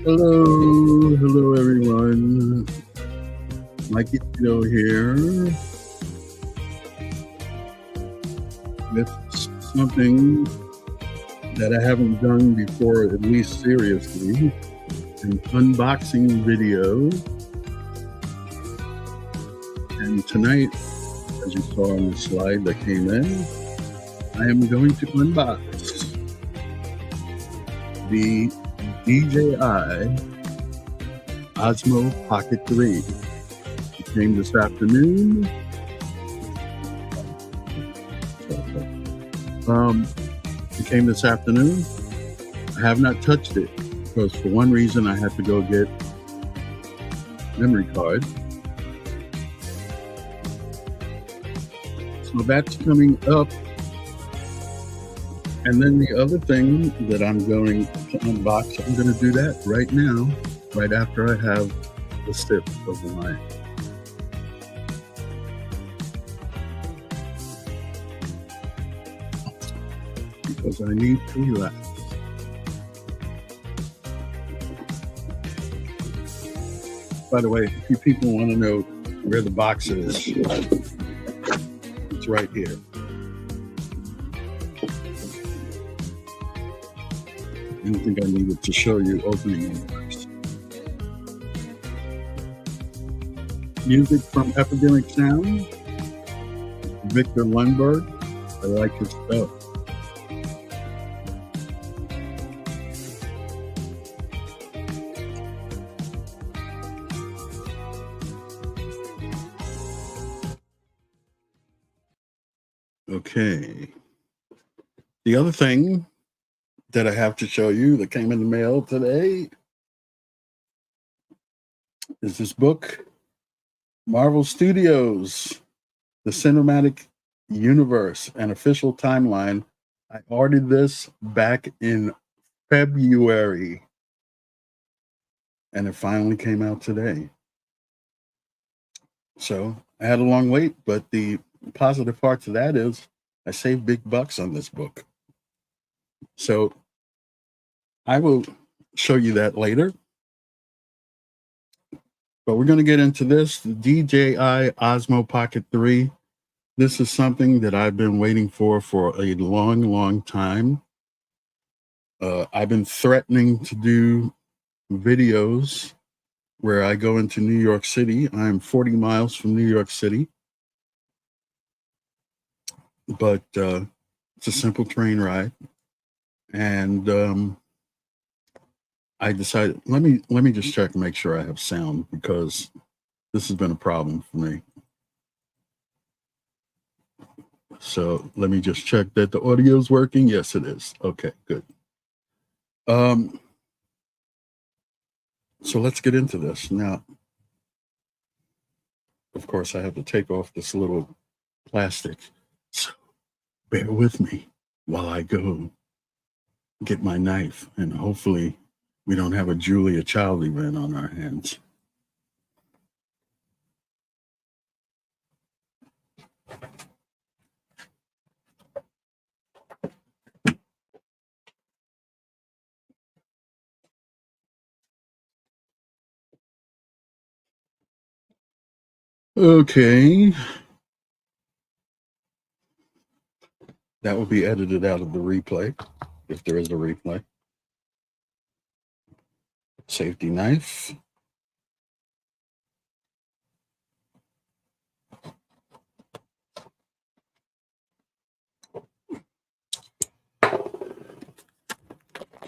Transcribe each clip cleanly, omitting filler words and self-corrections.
Hello everyone. Mikeylito here. This is something that I haven't done before, at least seriously, an unboxing video. And tonight, as you saw on the slide that came in, I am going to unbox the DJI OSMO Pocket 3. It came this afternoon. It came this afternoon. I have not touched it because for one reason I had to go get memory card. So that's coming up. And then the other thing that I'm going to unbox, I'm going to do that right now, right after I have the sip of wine. Because I need to relax. By the way, if you people want to know where the box is, it's right here. I didn't think I needed to show you opening the box. Music from Epidemic Sound, Victor Lundberg. I like his stuff. Okay. The other thing that I have to show you that came in the mail today is this book, Marvel Studios, The Cinematic Universe, an Official Timeline. I ordered this back in February, and it finally came out today. So I had a long wait, but the positive part to that is I saved big bucks on this book. So I will show you that later. But we're going to get into this, the DJI OSMO Pocket 3. This is something that I've been waiting for a long, long time. I've been threatening to do videos where I go into New York City. I'm 40 miles from New York City. But it's a simple train ride. And I decided, let me just check and make sure I have sound, because this has been a problem for me. So let me just check that the audio is working. Yes, it is. Okay, good. So let's get into this. Now, of course, I have to take off this little plastic. So bear with me while I go get my knife, and hopefully we don't have a Julia Child event on our hands. Okay. That will be edited out of the replay, if there is a replay. Safety knife.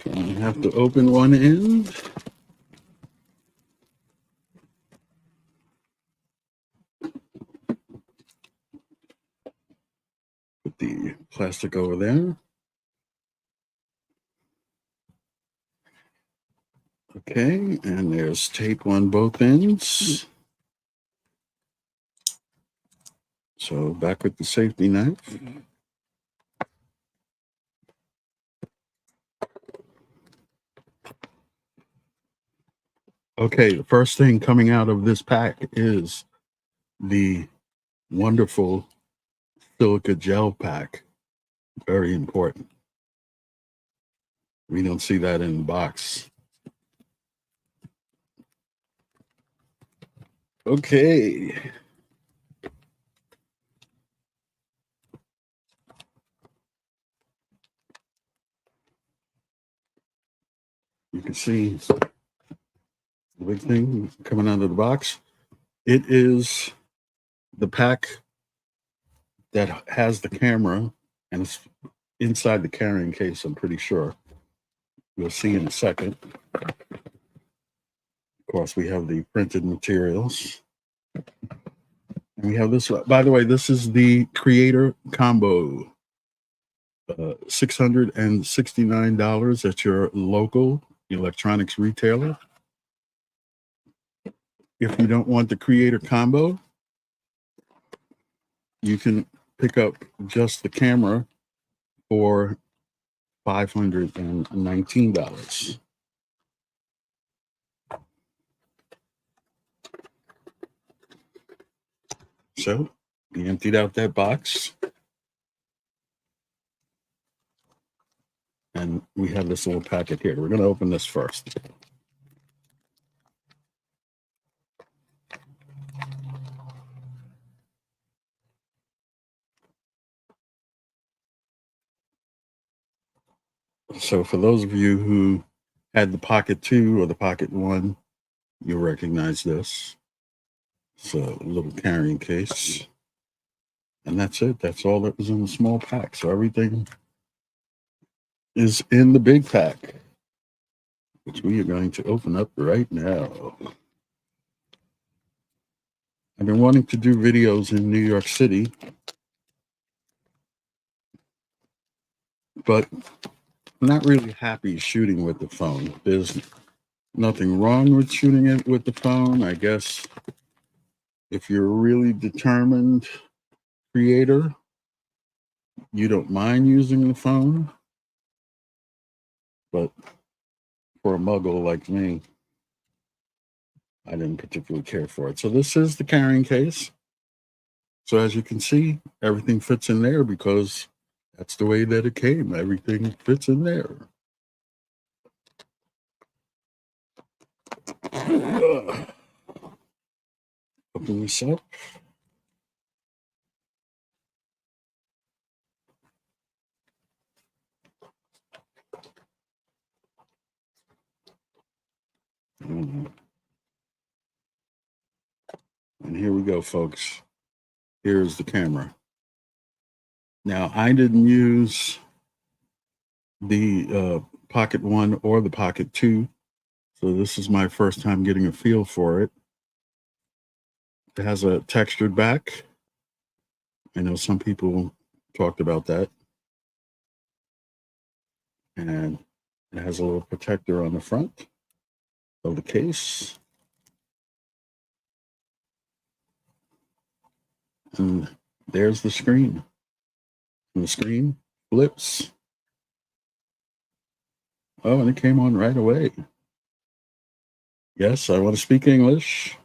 You have to open one end. Put the plastic over there. Okay, and there's tape on both ends. So back with the safety knife. Okay, the first thing coming out of this pack is the wonderful silica gel pack. Very important. We don't see that in the box. Okay. You can see the big thing coming out of the box. It is the pack that has the camera, and it's inside the carrying case, I'm pretty sure. You'll see in a second. Of course, we have the printed materials. And we have this, by the way, this is the Creator Combo. $669 at your local electronics retailer. If you don't want the Creator Combo, you can pick up just the camera for $519. So we emptied out that box, and we have this little packet here. We're going to open this first. So for those of you who had the Pocket 2 or the Pocket 1, you'll recognize this. It's a little carrying case. And that's it. That's all that was in the small pack. So everything is in the big pack, which we are going to open up right now. I've been wanting to do videos in New York City, but I'm not really happy shooting with the phone. There's nothing wrong with shooting it with the phone. I guess if you're a really determined creator, you don't mind using the phone. But for a muggle like me, I didn't particularly care for it. So this is the carrying case. So as you can see, everything fits in there because that's the way that it came. Everything fits in there. Open this up. And here we go, folks. Here's the camera. Now, I didn't use the Pocket 1 or the Pocket 2, so this is my first time getting a feel for it. It has a textured back. I know some people talked about that. And it has a little protector on the front of the case. And there's the screen. And the screen flips. Oh, and it came on right away. Yes, I want to speak English.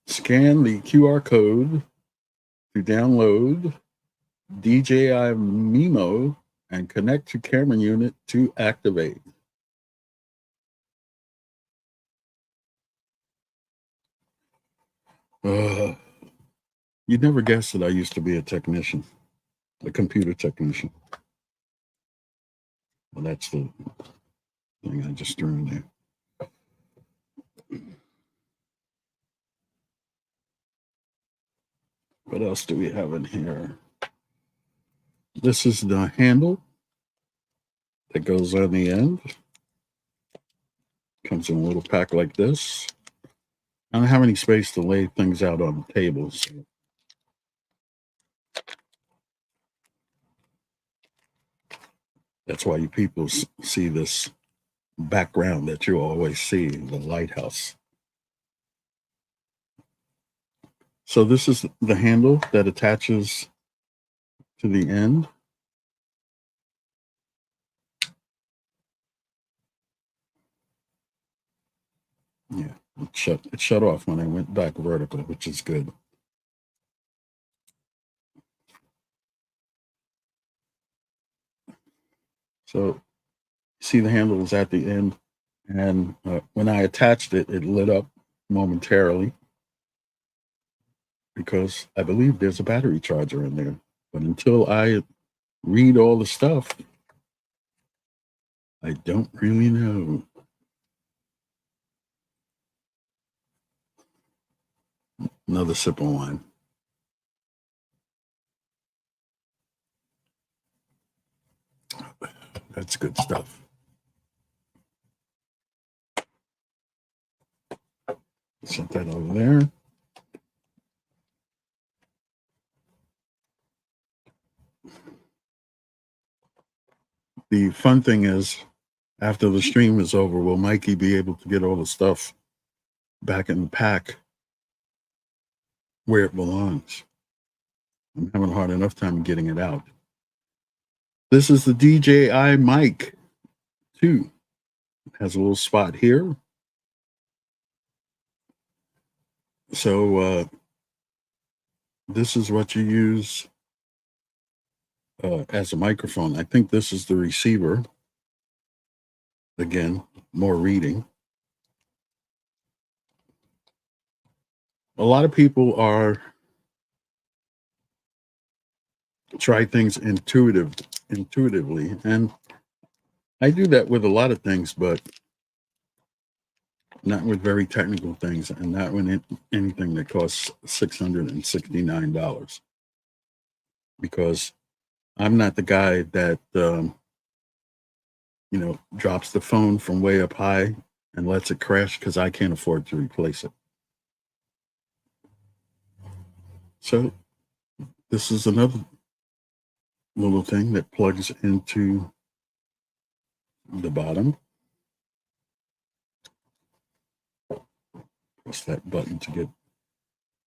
Scan the QR code to download DJI Mimo and connect to camera unit to activate. You'd never guess that I used to be a technician, a computer technician. Well, that's the thing I just threw in there. What else do we have in here? This is the handle that goes on the end. Comes in a little pack like this. I don't have any space to lay things out on the table. So that's why you people see this background that you always see, the lighthouse. So this is the handle that attaches to the end. Yeah, it shut off when I went back vertical, which is good. So see the handle is at the end. And when I attached it, it lit up momentarily because I believe there's a battery charger in there. But until I read all the stuff, I don't really know. Another sip of wine. That's good stuff. Set that over there. The fun thing is, after the stream is over, will Mikey be able to get all the stuff back in the pack where it belongs? I'm having a hard enough time getting it out. This is the DJI mic 2. It has a little spot here. So this is what you use as a microphone. I think this is the receiver. Again, more reading. A lot of people are try things intuitively, and I do that with a lot of things, but not with very technical things, and not with anything that costs $669, because I'm not the guy that drops the phone from way up high and lets it crash because I can't afford to replace it. So this is another little thing that plugs into the bottom. Press that button to get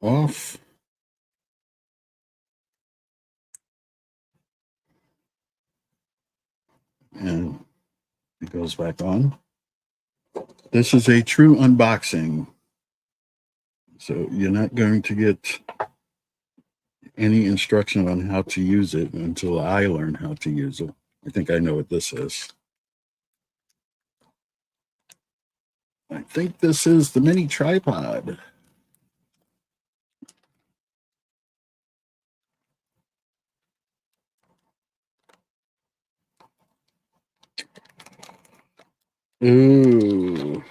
off. And it goes back on. This is a true unboxing. So you're not going to get any instruction on how to use it until I learn how to use it. I think I know what this is. I think this is the mini tripod. Ooh.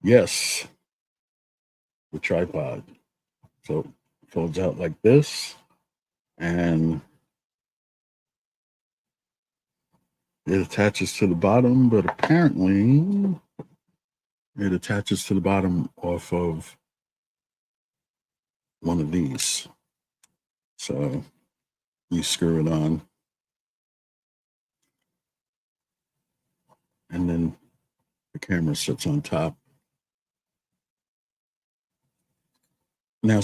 Yes. The tripod. So it folds out like this, and it attaches to the bottom, but apparently it attaches to the bottom off of one of these. So you screw it on, and then the camera sits on top. Now,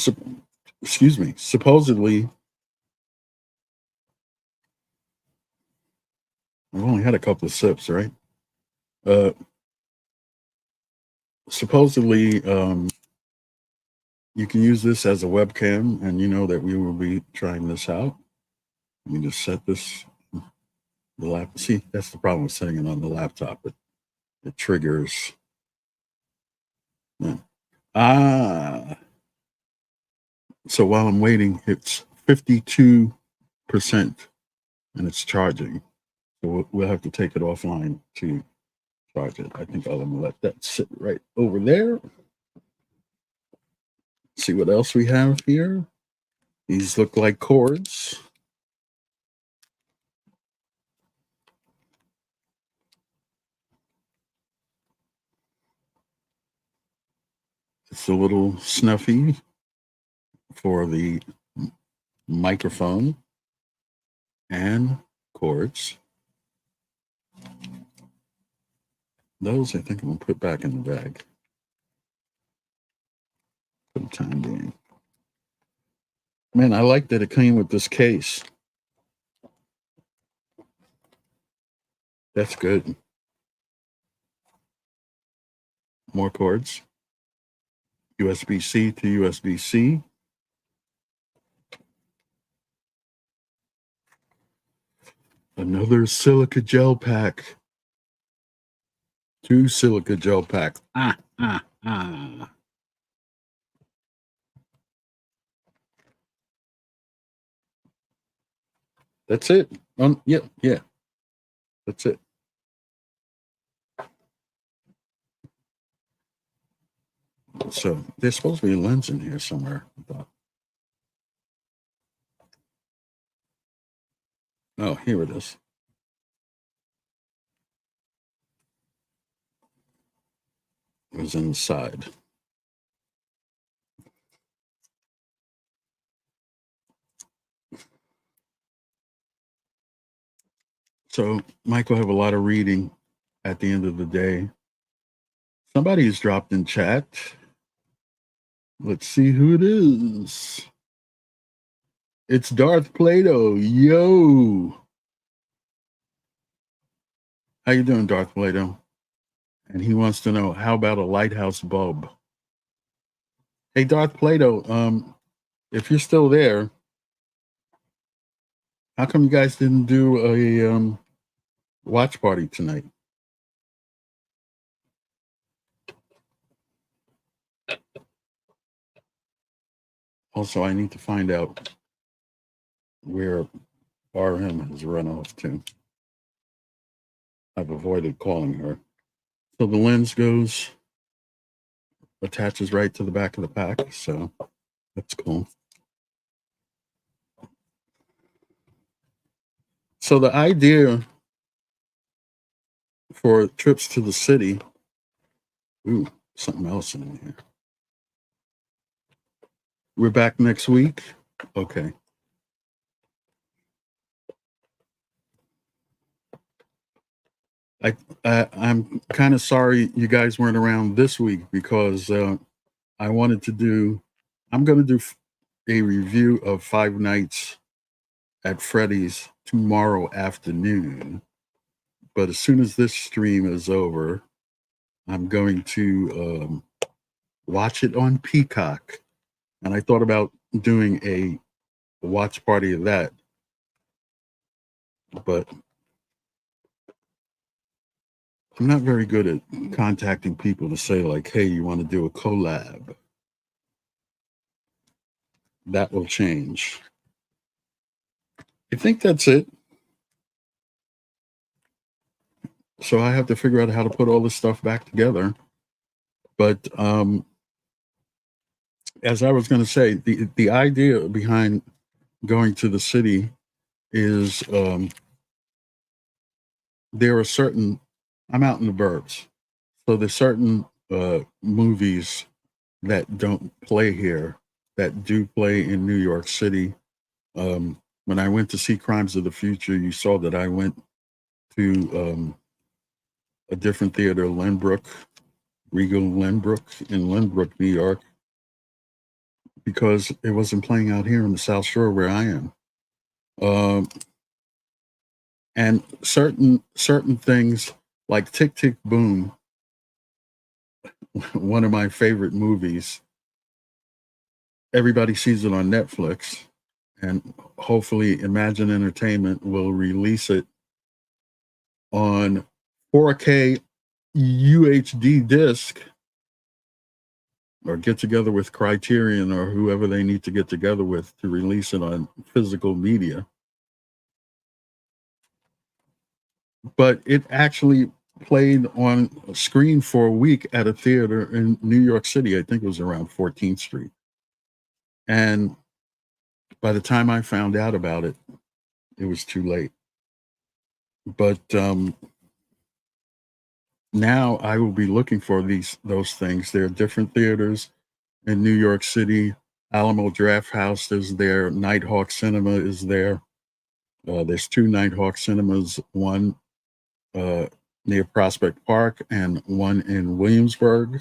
supposedly, I've only had a couple of sips, right? Supposedly, you can use this as a webcam, and you know that we will be trying this out. You just set this, the laptop. See, that's the problem with setting it on the laptop. It triggers. Yeah. So while I'm waiting, it's 52%, and it's charging. So we'll have to take it offline to charge it. I think I'll let that sit right over there. See what else we have here. These look like cords. It's a little snuffy for the microphone and cords. Those I think I'm gonna put back in the bag for the time being. Man, I like that it came with this case. That's good. More cords. USB-C to USB-C. Another silica gel pack. 2 silica gel packs. That's it. Yeah. That's it. So there's supposed to be a lens in here somewhere. Oh, here it is. It was inside. So Mike will have a lot of reading at the end of the day. Somebody's dropped in chat. Let's see who it is. It's Darth Plato. Yo. How you doing, Darth Plato? And he wants to know, how about a lighthouse bulb? Hey, Darth Plato, if you're still there, how come you guys didn't do a watch party tonight? Also, I need to find out where RM has run off to. I've avoided calling her. So the lens attaches right to the back of the pack. So that's cool. So the idea for trips to the city, something else in here. We're back next week. Okay. I'm kind of sorry you guys weren't around this week because I wanted to do. I'm going to do a review of Five Nights at Freddy's tomorrow afternoon. But as soon as this stream is over, I'm going to watch it on Peacock. And I thought about doing a watch party of that. But I'm not very good at contacting people to say, like, hey, you want to do a collab? That will change. I think that's it. So I have to figure out how to put all this stuff back together. But as I was going to say, the idea behind going to the city is there are certain, I'm out in the burbs. So there's certain movies that don't play here that do play in New York City. When I went to see Crimes of the Future, you saw that I went to a different theater, Lynbrook, Regal Lynbrook in Lynbrook, New York, because it wasn't playing out here in the South Shore where I am. And certain things like Tick, Tick, Boom, one of my favorite movies, everybody sees it on Netflix, and hopefully Imagine Entertainment will release it on 4K UHD disc, or get together with Criterion or whoever they need to get together with to release it on physical media. But it actually played on a screen for a week at a theater in New York City. I think it was around 14th Street. And by the time I found out about it, it was too late. But now I will be looking for those things. There are different theaters in New York City. Alamo Draft House is there. Nighthawk Cinema is there. There's 2 Nighthawk Cinemas, one near Prospect Park and one in Williamsburg.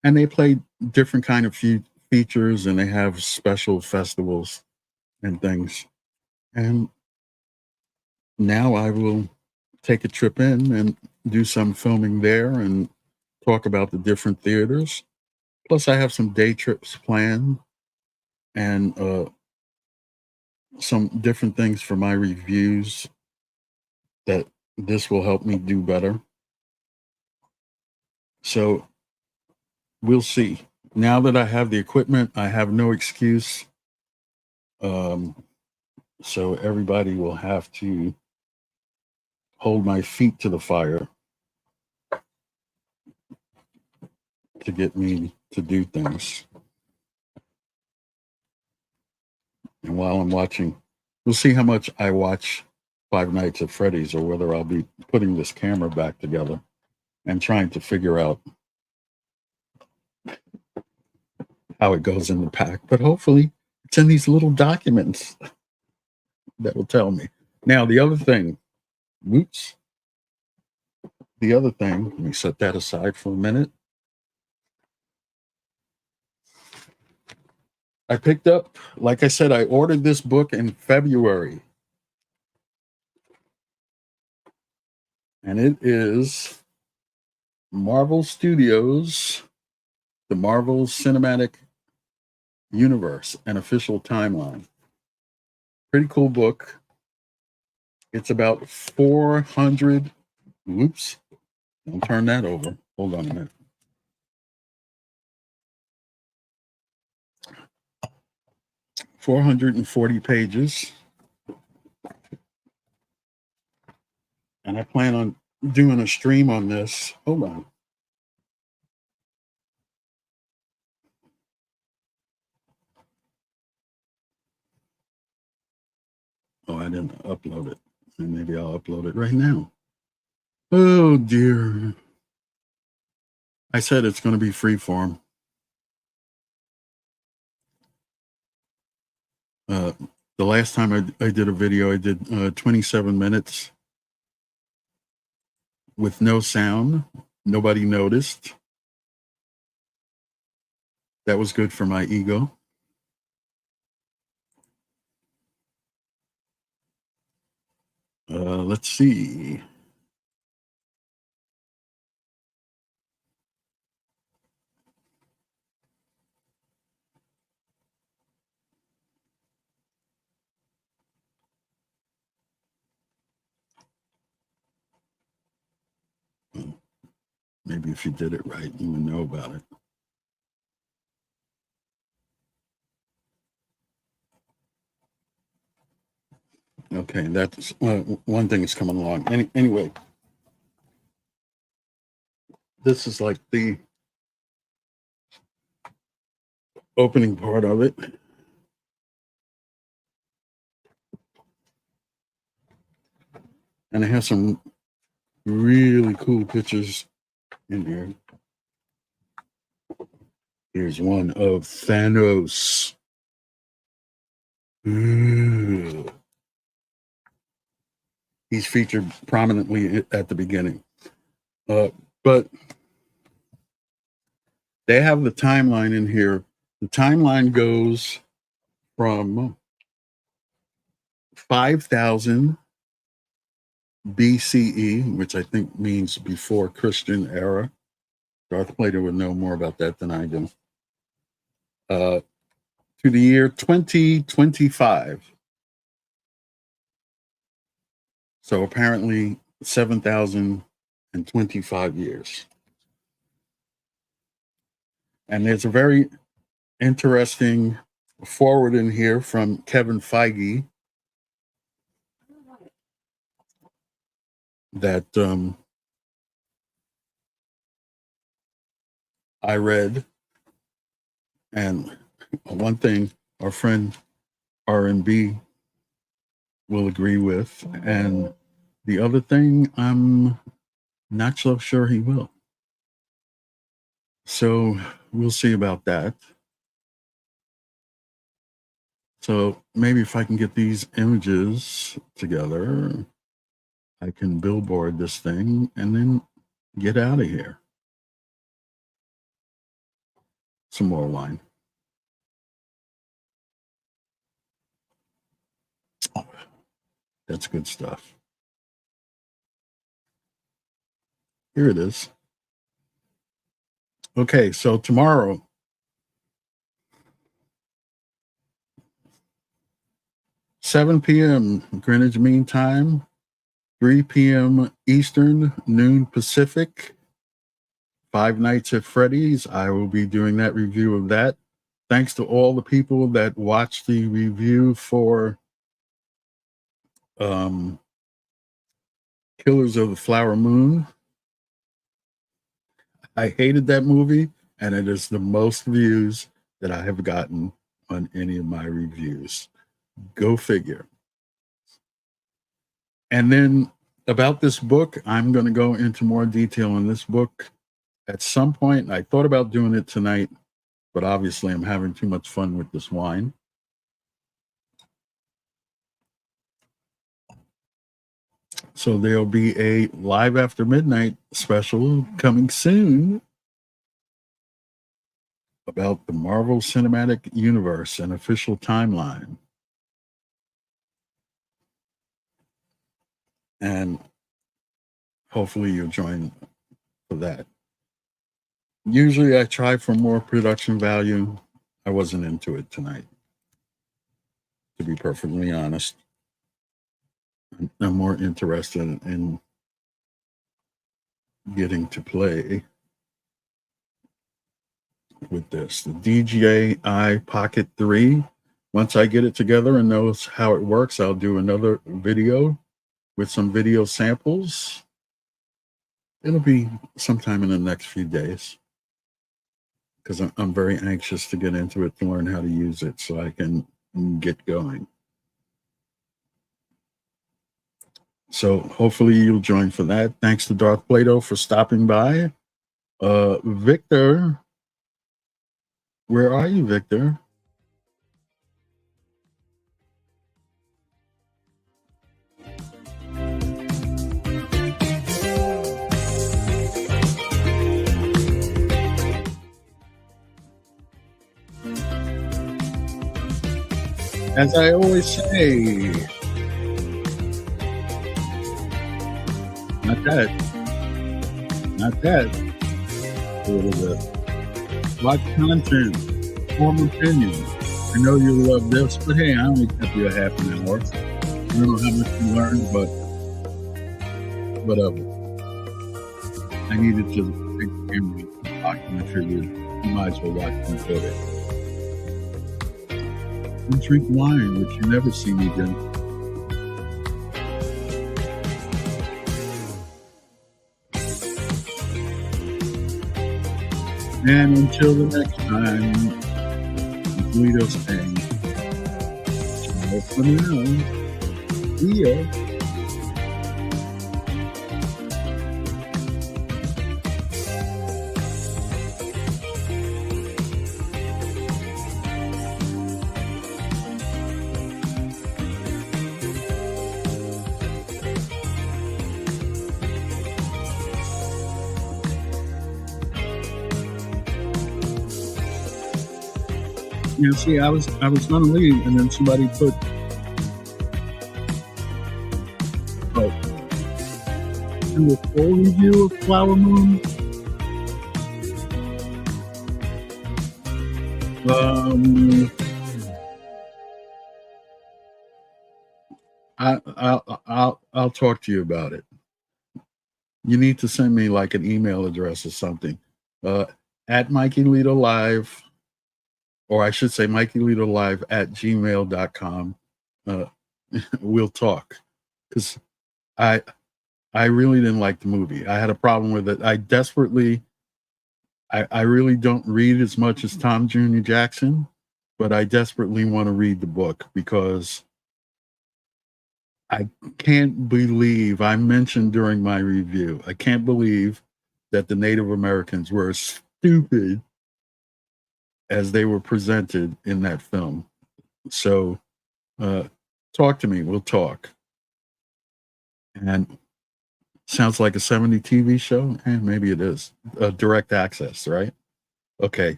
And they play different kind of features, and they have special festivals and things. And now I will take a trip in and do some filming there and talk about the different theaters. Plus, I have some day trips planned and some different things for my reviews that this will help me do better. So we'll see. Now that I have the equipment, I have no excuse. So everybody will have to hold my feet to the fire to get me to do things. And while I'm watching, we'll see how much I watch Five Nights at Freddy's, or whether I'll be putting this camera back together and trying to figure out how it goes in the pack. But hopefully it's in these little documents that will tell me. Now, the other thing, whoops. The other thing, let me set that aside for a minute. I picked up, like I said, I ordered this book in February. And it is Marvel Studios, the Marvel Cinematic Universe, an official timeline. Pretty cool book. It's about 400. Whoops. Don't turn that over. Hold on a minute. $440 pages. And I plan on doing a stream on this. Hold on. Oh, I didn't upload it. And maybe I'll upload it right now. Oh, dear. I said it's going to be freeform. The last time I did a video, I did 27 minutes with no sound. Nobody noticed. That was good for my ego. Let's see. Maybe if you did it right, you would know about it. Okay, that's one thing is coming along. Anyway, this is like the opening part of it. And it has some really cool pictures in here. Here's one of Thanos. Ooh. He's featured prominently at the beginning. But they have the timeline in here. The timeline goes from 5000 BCE, which I think means before Christian era. Darth Vader would know more about that than I do. To the year 2025. So apparently 7,025 years. And there's a very interesting forward in here from Kevin Feige that I read. And one thing our friend R&B will agree with, and the other thing I'm not so sure he will. So we'll see about that. So maybe if I can get these images together, I can billboard this thing and then get out of here. Some more wine. Oh, that's good stuff. Here it is. Okay, so tomorrow, 7 p.m. Greenwich Mean Time, 3 p.m. Eastern, noon Pacific. Five Nights at Freddy's. I will be doing that review of that. Thanks to all the people that watched the review for Killers of the Flower Moon. I hated that movie, and it is the most views that I have gotten on any of my reviews. Go figure. And then about this book, I'm going to go into more detail on this book at some point. I thought about doing it tonight, but obviously I'm having too much fun with this wine. So there'll be a Live After Midnight special coming soon about the Marvel Cinematic Universe and official timeline. And hopefully you'll join for that. Usually I try for more production value. I wasn't into it tonight, to be perfectly honest. I'm more interested in getting to play with this. The DJI Pocket 3. Once I get it together and knows how it works, I'll do another video with some video samples. It'll be sometime in the next few days, because I'm very anxious to get into it, to learn how to use it so I can get going. So hopefully you'll join for that. Thanks to Darth Plato for stopping by. Victor, where are you, Victor? As I always say, not that. What is it? Watch content, form opinion. I know you love this, but hey, I only kept you a half an hour. I don't know how much you learned, but whatever. I needed to take the camera document for you. You might as well watch me put it. You drink wine, which you never see me drink. And until the next time, Mikeylito saying, ciao for now. See ya. You know, see, I was gonna leave, and then somebody put, do a full review of Flower Moon. I'll talk to you about it. You need to send me like an email address or something. At Mikeylito Live. Or I should say Mikeylitolive@gmail.com. We'll talk, because I really didn't like the movie. I had a problem with it. I really don't read as much as Tom Jr. Jackson, but I desperately want to read the book, because I can't believe, I mentioned during my review, I can't believe that the Native Americans were as stupid as they were presented in that film. So talk to me, we'll talk. And sounds like a 70 TV show, and maybe it is. Direct access, right? Okay.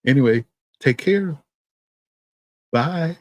Anyway, take care. Bye.